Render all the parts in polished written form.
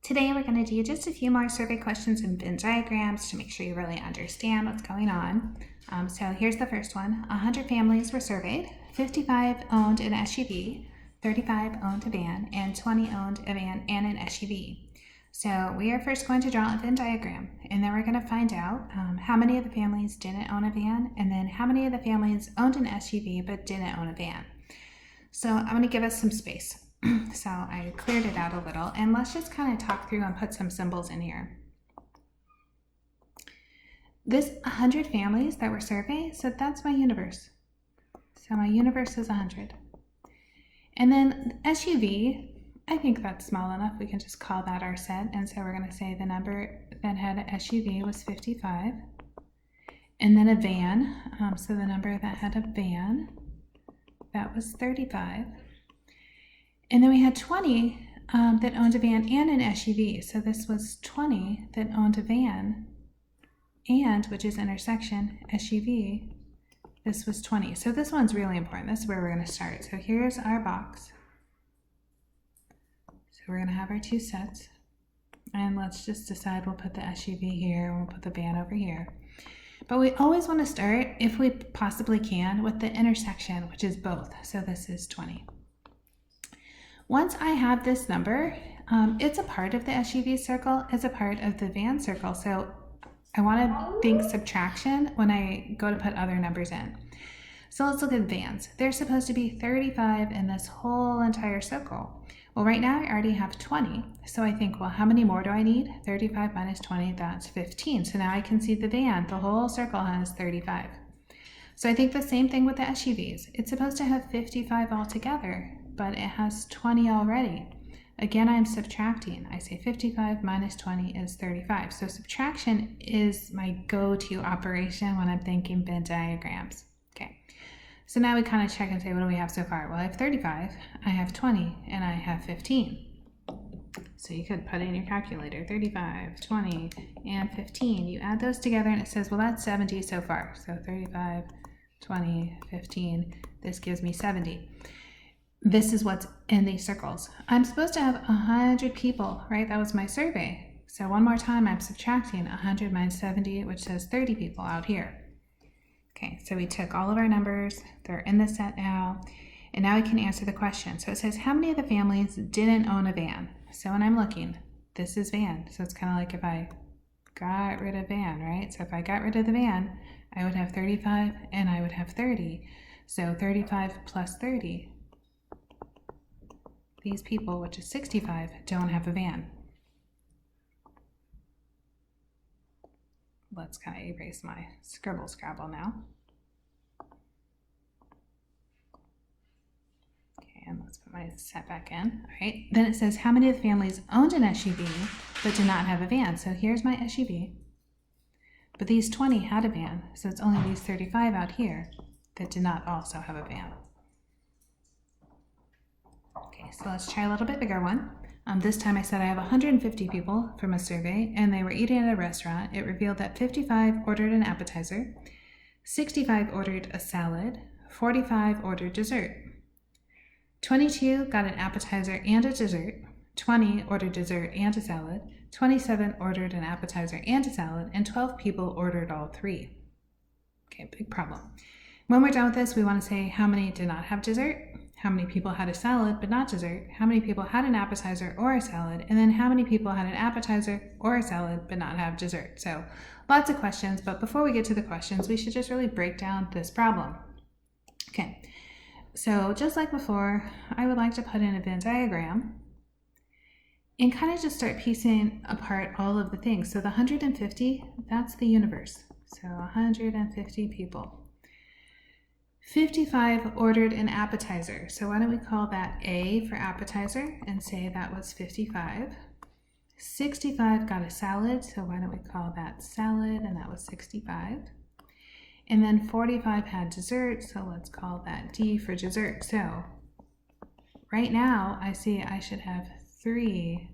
Today we're going to do just a few more survey questions and Venn diagrams to make sure you really understand what's going on. So here's the first one. 100 families were surveyed. 55 owned an SUV, 35 owned a van, and 20 owned a van and an SUV. So we are first going to draw a Venn diagram, and then we're going to find out how many of the families didn't own a van, and then how many of the families owned an SUV but didn't own a van. So I'm going to give us some space. So I cleared it out a little, and let's just kind of talk through and put some symbols in here. This 100 families that were surveyed, so that's my universe. So my universe is 100. And then SUV, I think that's small enough. We can just call that our set. And so we're going to say the number that had an SUV was 55. And then a van, so the number that had a van, that was 35. And then we had 20 that owned a van and an SUV. So this was 20 that owned a van and, which is intersection, SUV. This was 20. So this one's really important. This is where we're going to start. So here's our box. So we're going to have our two sets. And let's just decide we'll put the SUV here and we'll put the van over here. But we always want to start, if we possibly can, with the intersection, which is both. So this is 20. Once I have this number, it's a part of the SUV circle, it's a part of the van circle. So I want to think subtraction when I go to put other numbers in. So let's look at vans. There's supposed to be 35 in this whole entire circle. Well, right now I already have 20. So I think, well, how many more do I need? 35 minus 20, that's 15. So now I can see the van, the whole circle has 35. So I think the same thing with the SUVs. It's supposed to have 55 altogether, but it has 20 already. Again, I'm subtracting. I say 55 minus 20 is 35. So subtraction is my go-to operation when I'm thinking Venn diagrams. Okay, so now we kind of check and say, what do we have so far? Well, I have 35, I have 20, and I have 15. So you could put in your calculator, 35, 20, and 15. You add those together and it says, well, that's 70 so far. So 35, 20, 15, this gives me 70. This is what's in these circles. I'm supposed to have 100 people, right? That was my survey. So one more time, I'm subtracting 100 minus 70, which says 30 people out here. Okay, so we took all of our numbers. They're in the set now. And now we can answer the question. So it says, how many of the families didn't own a van? So when I'm looking, this is van. So it's kind of like if I got rid of van, right? So if I got rid of the van, I would have 35 and I would have 30. So 35 plus 30. These people, which is 65, don't have a van. Let's kind of erase my scrabble now. Okay, and let's put my set back in. All right, then it says how many of the families owned an SUV but did not have a van. So here's my SUV, but these 20 had a van, so it's only these 35 out here that did not also have a van. Okay, so let's try a little bit bigger one. This time I said I have 150 people from a survey and they were eating at a restaurant. It revealed that 55 ordered an appetizer, 65 ordered a salad, 45 ordered dessert. 22 got an appetizer and a dessert, 20 ordered dessert and a salad, 27 ordered an appetizer and a salad, and 12 people ordered all three. Okay, big problem. When we're done with this, we want to say how many did not have dessert, how many people had a salad but not dessert, how many people had an appetizer or a salad, and then how many people had an appetizer or a salad but not have dessert. So lots of questions, but before we get to the questions, we should just really break down this problem. Okay, so just like before, I would like to put in a Venn diagram and kind of just start piecing apart all of the things. So the 150, that's the universe. So 150 people. 55 ordered an appetizer. So why don't we call that A for appetizer and say that was 55. 65 got a salad. So why don't we call that salad, and that was 65. And then 45 had dessert. So let's call that D for dessert. So right now I see I should have 3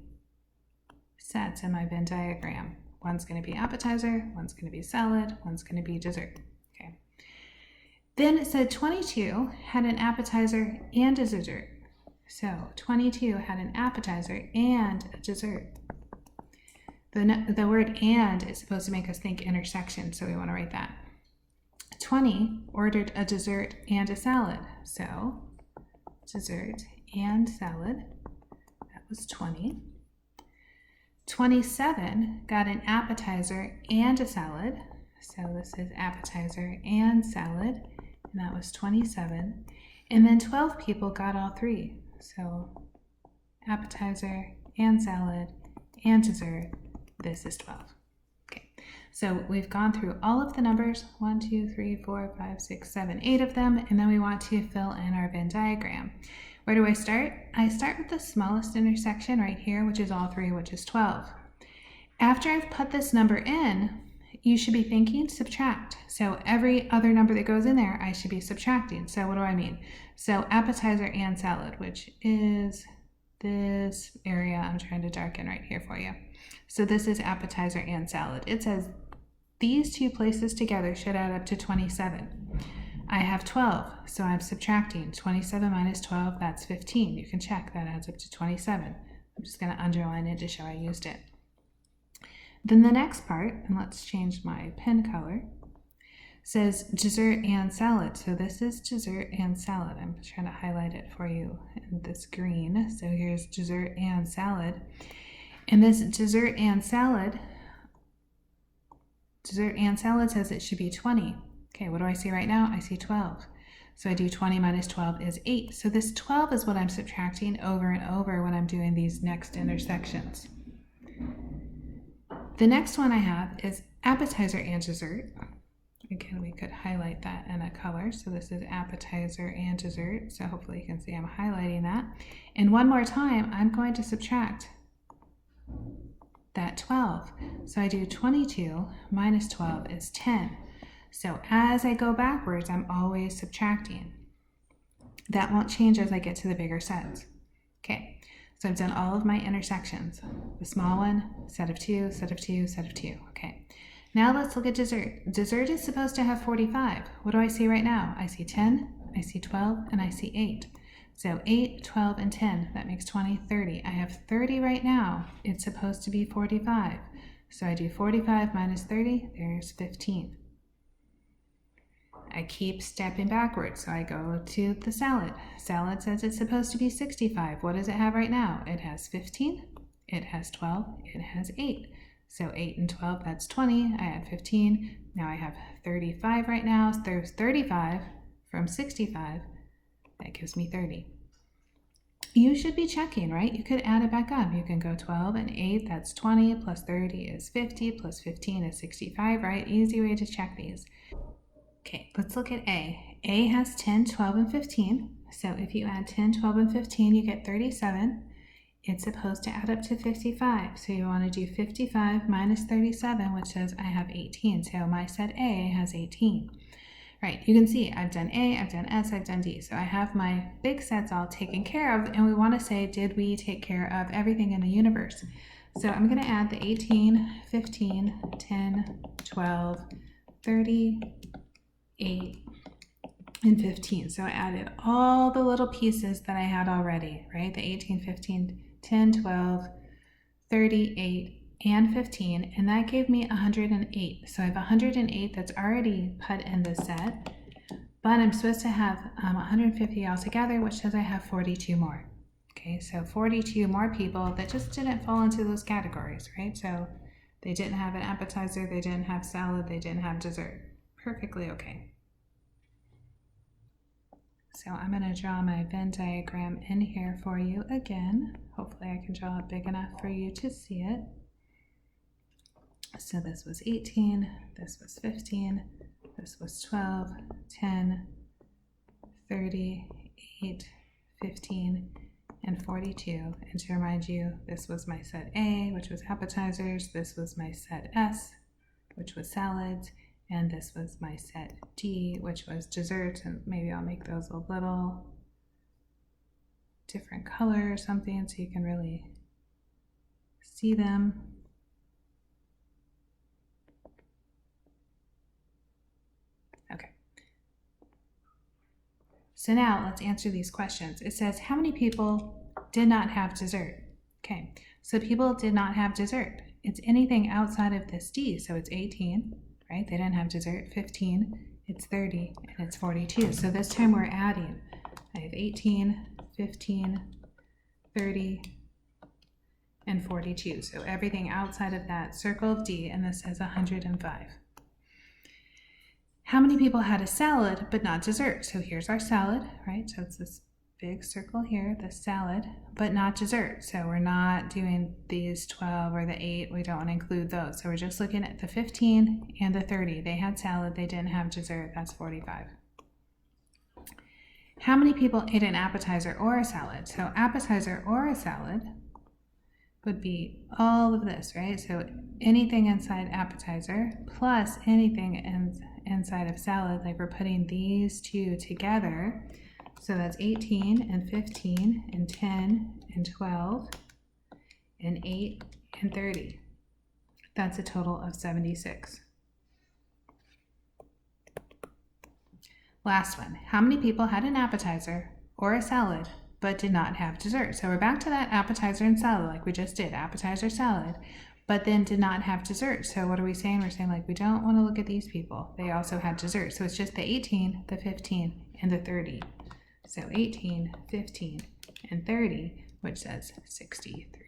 sets in my Venn diagram. One's going to be appetizer, one's going to be salad, one's going to be dessert. Then it said 22 had an appetizer and a dessert. So 22 had an appetizer and a dessert. The word and is supposed to make us think intersection, so we want to write that. 20 ordered a dessert and a salad. So dessert and salad, that was 20. 27 got an appetizer and a salad. So this is appetizer and salad, and that was 27. And then 12 people got all three. So appetizer and salad and dessert, this is 12. Okay, so we've gone through all of the numbers, 1, 2, 3, 4, 5, 6, 7, 8 of them, and then we want to fill in our Venn diagram. Where do I start? I start with the smallest intersection right here, which is all three, which is 12. After I've put this number in, you should be thinking subtract. So every other number that goes in there, I should be subtracting. So what do I mean? So appetizer and salad, which is this area I'm trying to darken right here for you. So this is appetizer and salad. It says these two places together should add up to 27. I have 12, so I'm subtracting. 27 minus 12, that's 15. You can check, that adds up to 27. I'm just going to underline it to show I used it. Then the next part, and let's change my pen color, says dessert and salad. So this is dessert and salad. I'm trying to highlight it for you in this green. So here's dessert and salad. And this dessert and salad says it should be 20. Okay, what do I see right now? I see 12. So I do 20 minus 12 is 8. So this 12 is what I'm subtracting over and over when I'm doing these next intersections. The next one I have is appetizer and dessert. Again, we could highlight that in a color. So this is appetizer and dessert. So hopefully you can see I'm highlighting that. And one more time, I'm going to subtract that 12. So I do 22 minus 12 is 10. So as I go backwards, I'm always subtracting. That won't change as I get to the bigger sets. Okay, so I've done all of my intersections. The small one, set of 2, set of 2, set of 2. Okay, now let's look at dessert. Dessert is supposed to have 45. What do I see right now? I see 10, I see 12, and I see 8. So 8, 12, and 10, that makes 20, 30. I have 30 right now. It's supposed to be 45. So I do 45 minus 30, there's 15. I keep stepping backwards, so I go to the salad. Salad says it's supposed to be 65. What does it have right now? It has 15, it has 12, it has 8. So 8 and 12, that's 20. I add 15. Now I have 35 right now. So there's 35 from 65. That gives me 30. You should be checking, right? You could add it back up. You can go 12 and 8, that's 20, plus 30 is 50, plus 15 is 65, right? Easy way to check these. Okay, let's look at A. A has 10, 12, and 15. So if you add 10, 12, and 15, you get 37. It's supposed to add up to 55. So you want to do 55 minus 37, which says I have 18. So my set A has 18. Right, you can see I've done A, I've done S, I've done D. So I have my big sets all taken care of, and we want to say, did we take care of everything in the universe? So I'm going to add the 18, 15, 10, 12, 30, 8, and 15. So I added all the little pieces that I had already, right? The 18, 15, 10, 12, 38, and 15, and that gave me 108. So I have 108 that's already put in the set, but I'm supposed to have 150 altogether, which says I have 42 more. Okay, so 42 more people that just didn't fall into those categories, right? So they didn't have an appetizer, they didn't have salad, they didn't have dessert. Perfectly okay. So I'm going to draw my Venn diagram in here for you again. Hopefully I can draw it big enough for you to see it. So this was 18, this was 15, this was 12, 10, 38, 15, and 42. And to remind you, this was my set A, which was appetizers, this was my set S, which was salads, and this was my set D, which was desserts, and maybe I'll make those a little different color or something so you can really see them. Okay. So now let's answer these questions. It says, how many people did not have dessert? Okay, so people did not have dessert. it's anything outside of this D. So it's 18, right? They didn't have dessert. 15, it's 30, and it's 42. So this time we're adding. I have 18, 15, 30, and 42. So everything outside of that circle of D, and this says 105. How many people had a salad but not dessert? So here's our salad, right? So it's this big circle here, the salad, but not dessert. So we're not doing these 12 or the 8. We don't want to include those. So we're just looking at the 15 and the 30. They had salad, they didn't have dessert. That's 45. How many people ate an appetizer or a salad? So appetizer or a salad would be all of this, right? So anything inside appetizer plus anything inside of salad, like we're putting these two together. So that's 18 and 15 and 10 and 12 and 8 and 30. That's a total of 76. Last one. How many people had an appetizer or a salad but did not have dessert? So we're back to that appetizer and salad like we just did. Appetizer, salad, but then did not have dessert. So what are we saying? We're saying like we don't want to look at these people. They also had dessert. So it's just the 18, the 15, and the 30. So 18, 15, and 30, which says 63.